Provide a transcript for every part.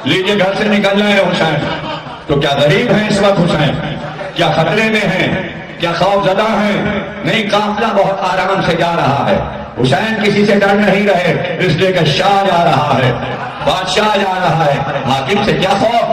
لیجیے گھر سے نکل رہے ہیں حسین، تو کیا غریب ہیں اس وقت حسین؟ کیا خطرے میں ہیں؟ کیا خوف زدہ ہیں؟ نہیں، قافلہ بہت آرام سے جا رہا ہے، حسین کسی سے ڈر نہیں رہے، اس لیے کہ شاہ جا رہا ہے، بادشاہ جا رہا ہے، حاکم سے کیا خوف؟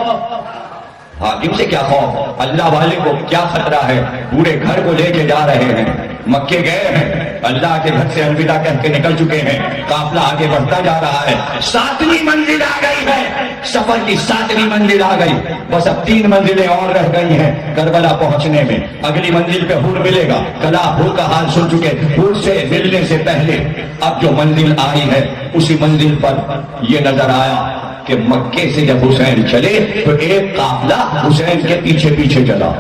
حاکم سے کیا خوف؟ اللہ والے کو کیا خطرہ ہے؟ پورے گھر کو لے کے جا رہے ہیں، مکے گئے ہیں، اللہ کے گھر سے الوداع کہہ کے نکل چکے ہیں، قافلہ آگے بڑھتا جا رہا ہے، 7ویں منزل آ گئی ہے، سفر کی 7ویں منزل آ گئی، بس اب 3 منزلیں اور رہ گئی ہیں کربلا پہنچنے میں، اگلی منزل پہ حور ملے گا، کل آپ حور کا حال سن چکے، حور سے ملنے سے پہلے اب جو منزل آئی ہے اسی منزل پر یہ نظر آیا کہ مکے سے جب حسین چلے تو ایک قافلہ حسین کے پیچھے پیچھے چلا،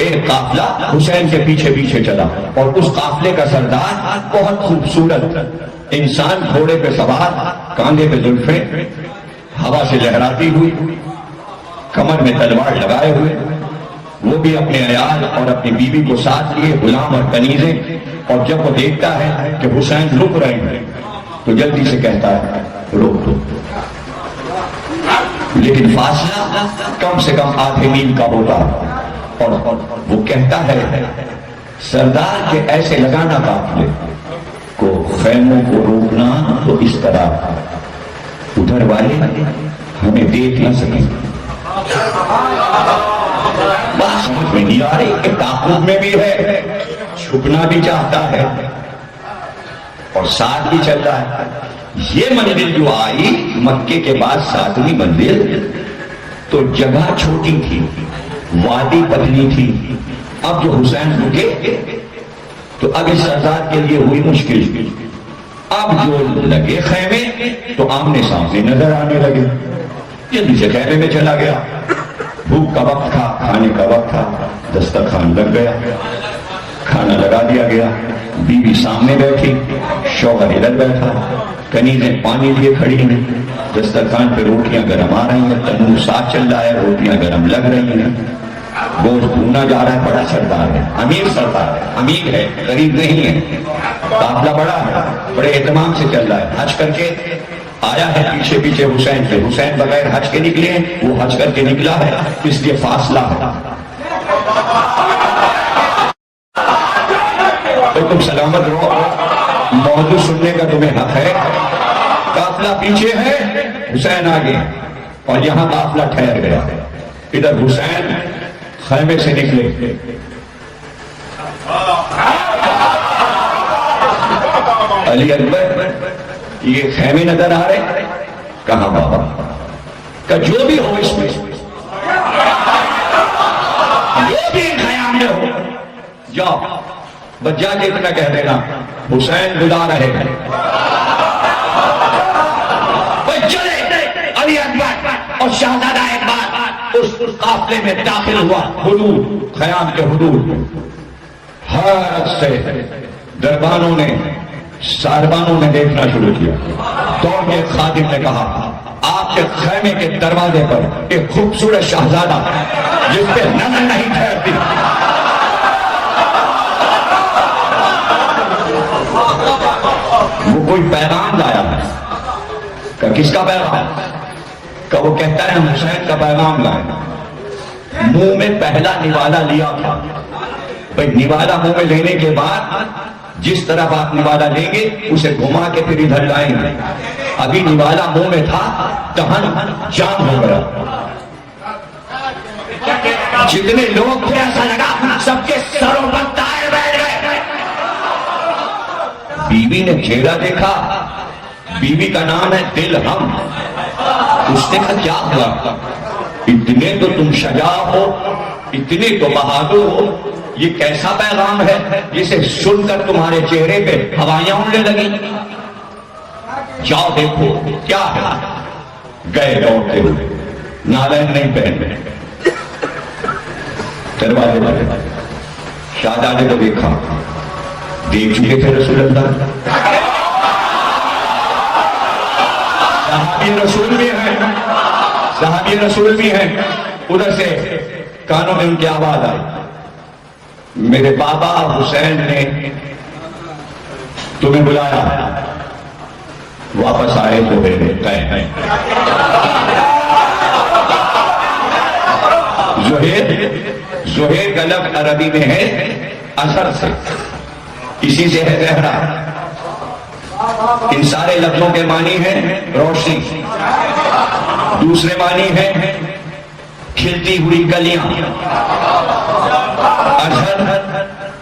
ایک قافلہ حسین کے پیچھے پیچھے چلا، اور اس قافلے کا سردار بہت خوبصورت انسان، گھوڑے پہ سوار، کاندھے پہ زلفیں ہوا سے لہراتی ہوئی، کمر میں تلوار لگائے ہوئے، وہ بھی اپنے عیال اور اپنی بیوی کو ساتھ لیے، غلام اور کنیزیں، اور جب وہ دیکھتا ہے کہ حسین رک رہے ہیں تو جلدی سے کہتا ہے روک دو، لیکن فاصلہ کم سے کم آدھے میل کا ہوتا، اور وہ کہتا ہے سردار کے ایسے لگانا قافلے کو، خیموں کو روکنا تو اس طرح ادھر والے ہمیں دیکھ نہ سکیں۔ بات سمجھ میں نہیں آ رہی کہ تعاقب میں بھی ہے، چھپنا بھی چاہتا ہے اور ساتھ بھی چل رہا ہے۔ یہ منزل جو آئی مکے کے بعد 7ویں منزل، تو جگہ چھوٹی تھی، وادی پتلی تھی، اب جو حسین رکے تو اب اس سردار کے لیے ہوئی مشکل، اب جو لگے خیمے تو آمنے سامنے نظر آنے لگے، جلدی سے خیمے میں چلا گیا، بھوک کا وقت تھا، کھانے کا وقت تھا، دسترخوان لگ گیا، کھانا لگا دیا گیا، بیوی سامنے بیٹھی، شوہر ادھر بیٹھا، کنیزیں پانی لیے کھڑی ہیں، دسترخوان پہ روٹیاں گرم آ رہی ہیں، تنور ساتھ چل رہا ہے، روٹیاں گرم لگ رہی ہیں، گوشت بھونا جا رہا ہے، بڑا سردار ہے، امیر سردار ہے، امیر ہے، غریب نہیں ہے، قافلہ بڑا ہے، بڑے اہتمام سے چل رہا ہے، حج کر کے آیا ہے پیچھے پیچھے حسین کے، حسین بغیر حج کے نکلے ہیں، وہ حج کر کے نکلا ہے، اس لیے فاصلہ ہے۔ تو تم سلامت رہو، موضوع سننے کا تمہیں حق ہے۔ قافلہ پیچھے ہے، حسین آگے، اور یہاں قافلہ ٹھہر گیا، ادھر حسین خیمے سے نکلے، علی اکبر یہ خیمے نظر آ رہے، کہاں بابا کہ جو بھی ہو اس میں، جو بھی خیام میں ہو، جاؤ بس جا کے اتنا کہہ دینا حسین بلا رہے ہیں، چلے علی اکبر اور شہزادہ اکبر اس قافلے میں داخل ہوا، حدود خیام کے حدود میں، حیرت سے دربانوں نے ساربانوں نے دیکھنا شروع کیا، تو ایک خادم نے کہا آپ کے خیمے کے دروازے پر ایک خوبصورت شہزادہ جس پہ نظر نہیں ٹھہرتی، وہ کوئی پیغام لایا ہے، کہ کس کا پیغام؟ کہ وہ کہتا ہے حسین کا پیغام لایا، منہ میں پہلا نوالا لیا تھا، بھئی نوالا منہ میں لینے کے بعد جس طرف آپ نوالا لیں گے اسے گھما کے پھر ادھر لائیں گے، ابھی نوالا منہ میں تھا، دہن جام ہو گیا، جتنے لوگ تھے ایسا لگا سب کے سروں پر تائر بیٹھ گئے۔ بیوی نے چہرہ دیکھا، بیوی کا نام ہے دلہم، اس نے کہا کیا ہوا؟ اتنے تو تم شجاع ہو، اتنے تو بہادر ہو، یہ کیسا پیغام ہے جسے سن کر تمہارے چہرے پہ ہوائیاں اڑنے لگی؟ جاؤ دیکھو کیا ہے۔ گئے دوڑتے ہوئے، نالین نہیں پہن رہے، دروازے پر شہزادے کو دیکھا، دیکھ چکے تھے رسول اللہ، صحابی رسول بھی ہیں، صحابی رسول بھی ہیں، ادھر سے کانوں میں ان کی آواز آئی، میرے بابا حسین نے تمہیں بلایا، واپس آئے تو زہیر کا لفظ عربی میں ہے اثر سے، اسی سے ہے زہرا۔ ان سارے لفظوں کے معنی ہیں روشنی، دوسرے معنی ہے کھلتی ہوئی کلیاں۔ اثر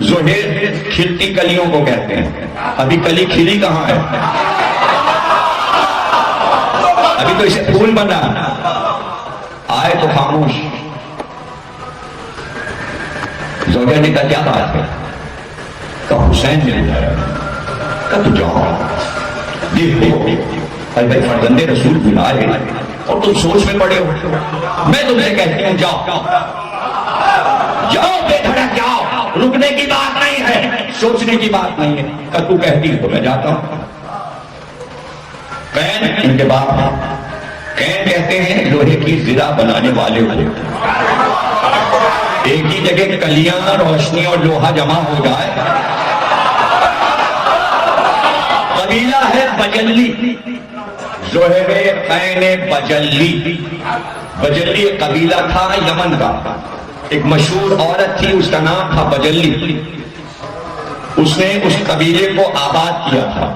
زہیر کھلتی کلیوں کو کہتے ہیں۔ ابھی کلی کھلی کہاں ہے؟ ابھی تو اسے پھول بنا، آئے تو خاموش۔ زوجہ نے کہا کیا بات ہے؟ کہا حسین مل جائے، کہا تو جاؤ دیکھو بھائی فرزند رسول بلائے اور تم سوچ میں پڑے ہو، میں تم سے کہتی ہوں جاؤ جاؤ بے دھڑک جاؤ، رکنے کی بات نہیں ہے، سوچنے کی بات نہیں ہے۔ کہ تو کہتی ہے تو میں جاتا ہوں۔ قین ان کے باپ، قین کہتے ہیں لوہے کی زرہ بنانے والے کو۔ ایک ہی جگہ کلیاں، روشنی اور لوہا جمع ہو جائے۔ قبیلہ ہے بجلی، زہیر قین بجلی۔ بجلی ایک قبیلہ تھا یمن کا، ایک مشہور عورت تھی، اس کا نام تھا بجلی۔ اس نے اس قبیلے کو آباد کیا تھا،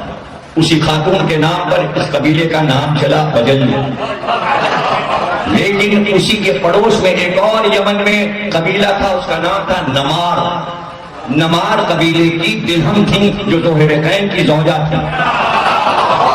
اسی خاتون کے نام پر اس قبیلے کا نام چلا بجلی۔ لیکن اسی کے پڑوس میں ایک اور یمن میں قبیلہ تھا، اس کا نام تھا نمار۔ نمار قبیلے کی دلہم تھی جو زہیر قین کی زوجہ تھی۔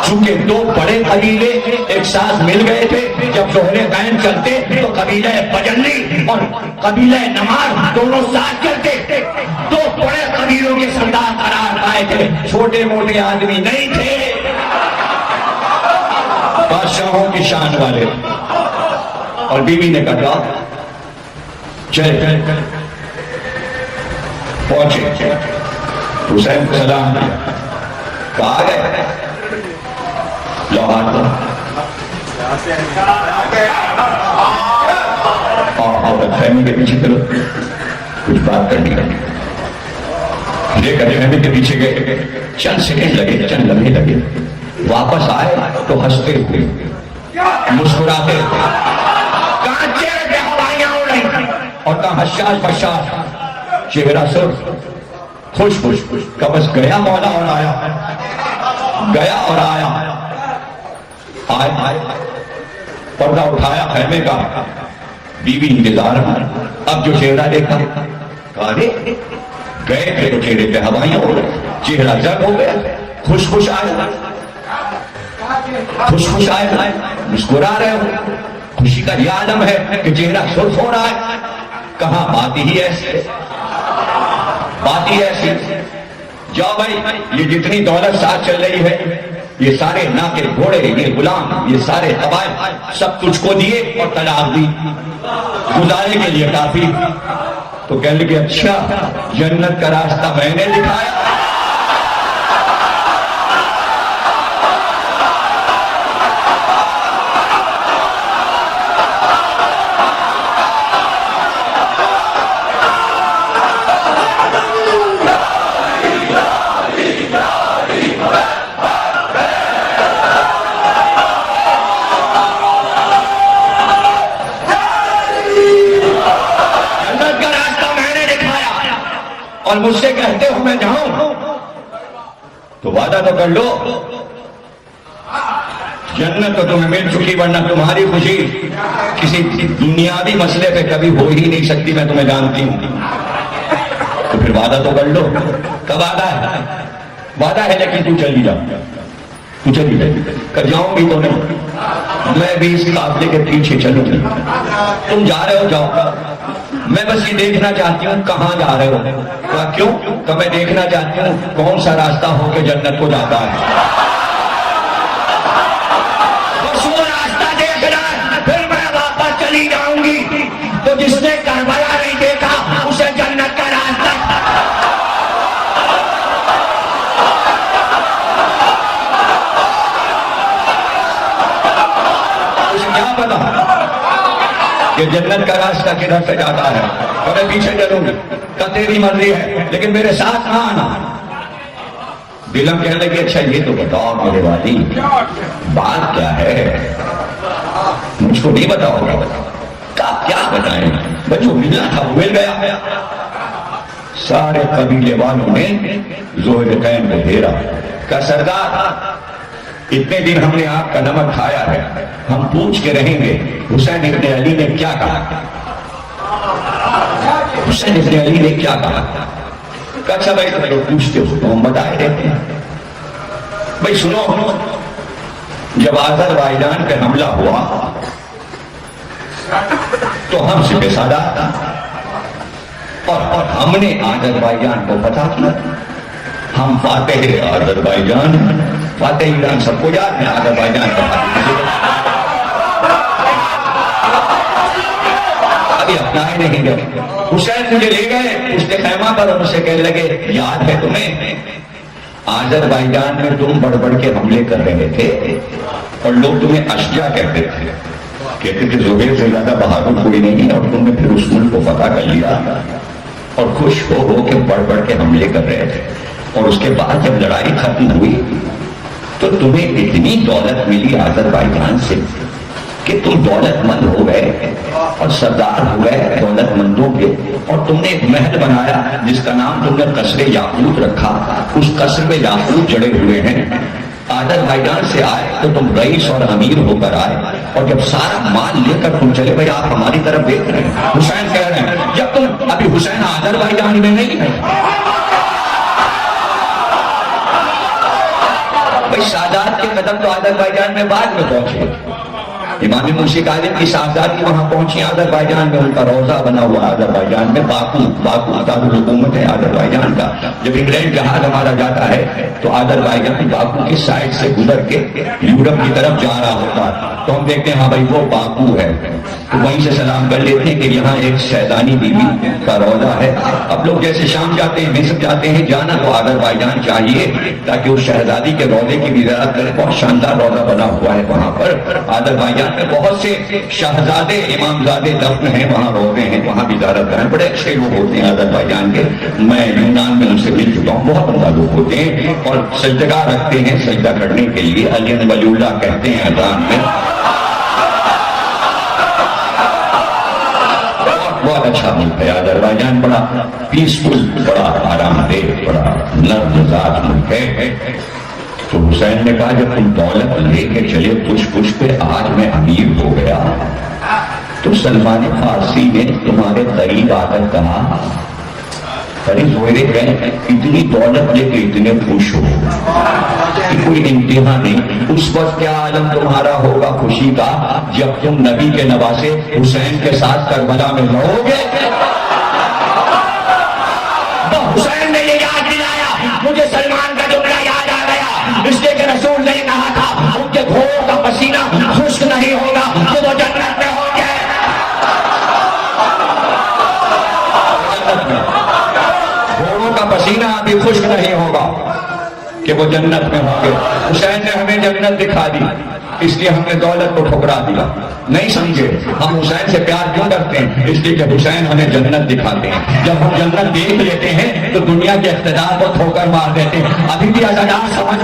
چونکہ دو بڑے قبیلے ایک ساتھ مل گئے تھے، جب زہیر قین چلتے تو قبیلہ بجلی اور قبیلہ نمار دونوں ساتھ چلتے۔ دو بڑے قبیلوں کے سردار قرار پائے تھے، چھوٹے موٹے آدمی نہیں تھے، بادشاہوں کی شان والے۔ اور بیوی نے کہا چل پہنچے، حسین کو سلام کیا، کہا گئے لوہار اور خیمے کے پیچھے کرو، کچھ بات کرنی ہے۔ لے کر خیمے کے پیچھے گئے، چند سیکنڈ لگے، چند لمحے لگے، واپس آئے تو ہنستے ہوئے، مسکراتے ہوئے، کہاں چہرے پہ ہوائیاں اڑ رہی اور کہاں حشاش بشاش، چہرہ سر خوش خوش خوش، کہ بس گیا مولا اور آیا، گیا اور آیا۔ آئے پردہ اٹھایا خیمے کا، بیوی انتظار ہے۔ اب جو چہرہ دیکھا، کہا رے گئے تھے تو چہرے پہ ہوائیاں ہو رہے، چہرہ زرد ہو گیا، خوش خوش آئے، خوش خوش آئے، مسکرا رہے ہو، خوشی کا یہ عالم ہے کہ چہرہ سرخ ہو رہا ہے۔ کہاں بات ہی ایسی، بات ہی ایسی۔ جاؤ بھائی، یہ جتنی دولت ساتھ چل رہی ہے، یہ سارے ناکے گھوڑے، یہ غلام، یہ سارے قبائل سب تجھ کو دیے اور طلاق دی، گزارے کے لیے کافی۔ تو کہنے لگے اچھا جنت کا راستہ میں نے دکھایا۔ اور مجھ سے کہتے ہو میں جاؤں تو وعدہ تو کر لو، جنت تو تمہیں مل چکی، ورنہ تمہاری خوشی کسی دنیاوی مسئلے پہ کبھی ہو ہی نہیں سکتی، میں تمہیں جانتی ہوں۔ تو پھر وعدہ تو کر لو۔ کب وعدہ ہے؟ وعدہ ہے لیکن تو چلی جا، تو چلی جا، کر جاؤں گی تو نہیں، میں بھی اس قافلے کے پیچھے چلوں گی، تم جا رہے ہو جاؤ، میں بس یہ دیکھنا چاہتی ہوں کہاں جا رہے ہو۔ کیوں؟ کہ میں دیکھنا چاہتی ہوں کون سا راستہ ہو کے جنت کو جاتا ہے، بس وہ راستہ دیکھنا ہے، پھر میں واپس چلی جاؤں گی۔ تو جس نے کربلا نہیں دیکھا اسے جنت کا راستہ اسے کیا پتا کہ جنت کا راستہ کدھر سے جاتا ہے؟ اور میں پیچھے چلوں گی، کہ تیری مرضی ہے لیکن میرے ساتھ نہ آنا۔ بیگم کہنے لگی اچھا یہ تو بتاؤ میرے والی بات کیا ہے، مجھ کو نہیں بتاؤ گا؟ کیا بتائیں، بچوں ملنا تھا وہ مل گیا۔ سارے قبیلے والوں نے ذوالفقین کو گھیرا، کہا سردار اتنے دن ہم نے آپ کا نمک کھایا ہے، ہم پوچھ کے رہیں گے حسین ابن علی نے کیا کہا، حسین ابن علی نے کیا کہا؟ کہا اچھا بھائی تم لوگ پوچھتے ہو تو ہم بتائے دیتے ہیں۔ بھائی سنو، جب آذربائیجان پہ حملہ ہوا تو ہم سپہ سالار تھا اور ہم نے آذربائیجان کو فتح کیا، ہم فاتح آذربائیجان، فاتح ایران سب کو یاد ہے، آذربائیجان کا ابھی اپنا ہی نہیں گئے۔ حسین مجھے لے گئے پشت خیمہ پر اور اسے کہنے لگے یاد ہے تمہیں آذربائیجان میں تم بڑھ بڑھ کے حملے کر رہے تھے اور لوگ تمہیں اشجع کہتے تھے، کہتے کہ زبیر سے زیادہ بہادر کوئی نہیں ہے، اور تم نے پھر اس ملک کو فتح کر لیا اور خوش ہو کے بڑھ بڑھ کے حملے کر رہے تھے، اور اس کے بعد جب لڑائی ختم ہوئی تو تمہیں اتنی دولت ملی آذربائیجان سے کہ تم دولت مند ہو گئے اور سردار ہو گئے دولت مندوں کے، اور تم نے ایک محل بنایا جس کا نام تم نے قصر یاقوت رکھا، اس قصر میں یاقوت جڑے ہوئے ہیں۔ آذربائیجان سے آئے تو تم رئیس اور امیر ہو کر آئے، اور جب سارا مال لے کر تم چلے بھائی آپ ہماری طرف دیکھ رہے ہیں، حسین کہہ رہے ہیں جب تم ابھی حسین آذربائیجان میں نہیں ہے، بھائی سادات کے قدم تو آذربائیجان میں بعد میں پہنچے، امام مرسی کاظم کی شہزادی وہاں پہنچی آذربائیجان میں، ان کا روضہ بنا ہوا آذربائیجان میں، باکو دارالحکومت ہے آذربائیجان کا۔ جب انگلینڈ جہاز ہمارا جاتا ہے تو آذربائیجان باکو کی سائڈ سے گزر کے یورپ کی طرف جا رہا ہوتا ہے تو ہم دیکھتے ہیں ہاں بھائی وہ باکو ہے، تو وہیں سے سلام کر لیتے ہیں کہ یہاں ایک شہزادی بی بی کا روضہ ہے۔ اب لوگ جیسے شام جاتے ہیں مصر جاتے ہیں، جانا تو آذربائیجان چاہیے تاکہ اس شہزادی کے روضے کی بھی زیارت کریں، بہت شاندار روضہ بنا ہوا ہے وہاں پر آذربائیجان میں، بہت سے شہزادے امامزادے دفن ہیں، وہاں روضے ہیں، وہاں بھی زیارت کریں، بڑے اچھے لوگ ہوتے ہیں آذربائیجان کے، میں یونان میں ان سے مل چکا ہوں، بہت عمدہ لوگ ہوتے ہیں اور سجدگاہ رکھتے ہیں سجدہ کرنے کے لیے، علی ولی اللہ کہتے ہیں اذان میں، بہت اچھا ملک ہے آذربائیجان، بڑا پیسفل، بڑا آرام دہ، بڑا نرم مزاج ملک ہے۔ تو حسین نے کہا جب تم دولت لے کے چلے پش پہ آج میں امیر ہو گیا، تو سلمان فارسی نے تمہارے قریب آ کر کہا ارے زوہرے اتنی دولت لے کے اتنے خوش ہو کہ کوئی انتہا نہیں، اس وقت کیا عالم تمہارا ہوگا خوشی کا جب تم نبی کے نواسے حسین کے ساتھ کربلا میں لڑو گے۔ تو حسین نے یہ یاد دلایا، مجھے سلمان کا جملہ یاد آ گیا، اس لیے کہ رسول نے کہا تھا ان کے گھوڑوں کا پسینہ خشک نہیں ہوگا کہ وہ جنت میں ہوں گے، گھوڑوں کا پسینہ ابھی خشک نہیں ہوگا کہ وہ جنت میں ہوں گے۔ حسین نے ہمیں جنت دکھا دی، اس لیے ہم نے دولت کو ٹھکرا دیا، نہیں سمجھے ہم حسین سے پیار کیوں کرتے ہیں؟ اس لیے کہ حسین ہمیں جنت دکھاتے ہیں، جب ہم جنت دیکھ لیتے ہیں تو دنیا کے اقتدار کو ٹھوکر مار دیتے ہیں۔ ابھی بھی اقتدار سمجھ،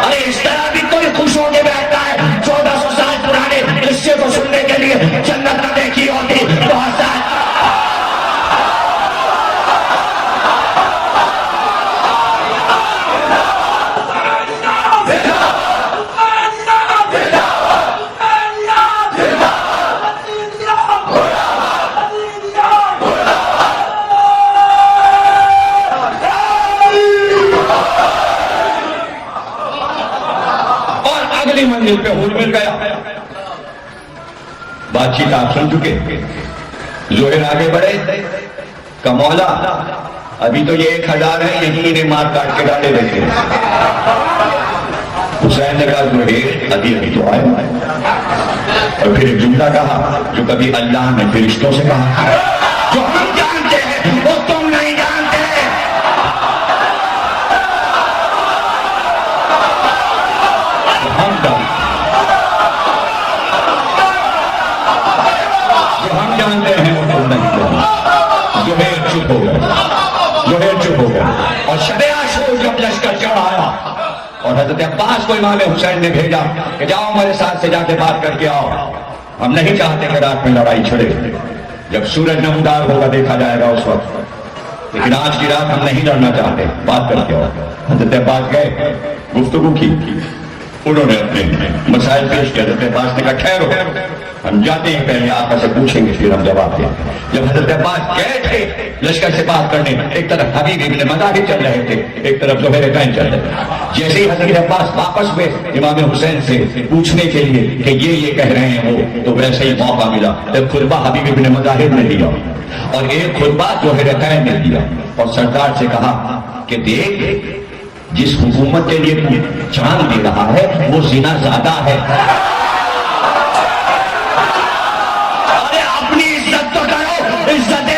ارے اس طرح بھی کوئی خوش ہو کے بیٹھتا ہے 1400 سال پرانے قصے کو سننے کے لیے، جنت نہ دیکھی ہوتی بہت سال۔ منزل پہ حور مل گیا، بات چیت آپ سن چکے، زہر آگے بڑھے کہ مولا ابھی تو یہ 1000 ہے، یہی انہیں مار کاٹ کے ڈالے دیتے ہیں۔ حسین نے کہا زہر ابھی تو آئے، اور پھر ایک جملہ کہا جو کبھی اللہ نے فرشتوں سے کہا، جو ہم جانتے ہیں وہ تم نہیں جانتے، جو ہم جانتے ہیں وہ تم نہیں جانتے۔ زہر چپ ہو گئے، زہیر چپ ہو گیا. اور شب عاشور جب لشکر چڑھ آیا اور حضرت عباس کو امام حسین نے بھیجا کہ جاؤ میرے ساتھ سے جا کے بات کر کے آؤ, ہم نہیں چاہتے کہ رات میں لڑائی چھڑے, جب سورج نمودار ہوگا دیکھا جائے گا اس وقت, لیکن آج کی رات ہم نہیں لڑنا چاہتے, بات کر کے آؤ. حضرت عباس گئے, گفتگو کی, انہوں نے اپنے مسائل پیش کیا. حضرت عباس نے کہا ٹھہرو, ہم جاتے ہیں پہلے آقا سے پوچھیں گے پھر ہم جواب دیں. جب حضرت عباس گئے تھے لشکر سے بات کرنے, ایک طرف حبیب ابن مظاہر چل رہے تھے, ایک طرف زہیر قین چل رہے تھے. جیسے ہی حضرت عباس واپس ہوئے امام حسین سے پوچھنے کے لیے کہ یہ کہہ رہے ہیں وہ, تو ویسے ہی موقع ملا. ایک خطبہ حبیب ابن مظاہر نے دیا اور ایک خطبہ زہیر قین نے دیا, اور سرکار سے کہا کہ دیکھ جس حکومت کے لیے تو جان دے رہا ہے وہ زنا زیادہ ہے. ارے اپنی عزت تو کرو, عزت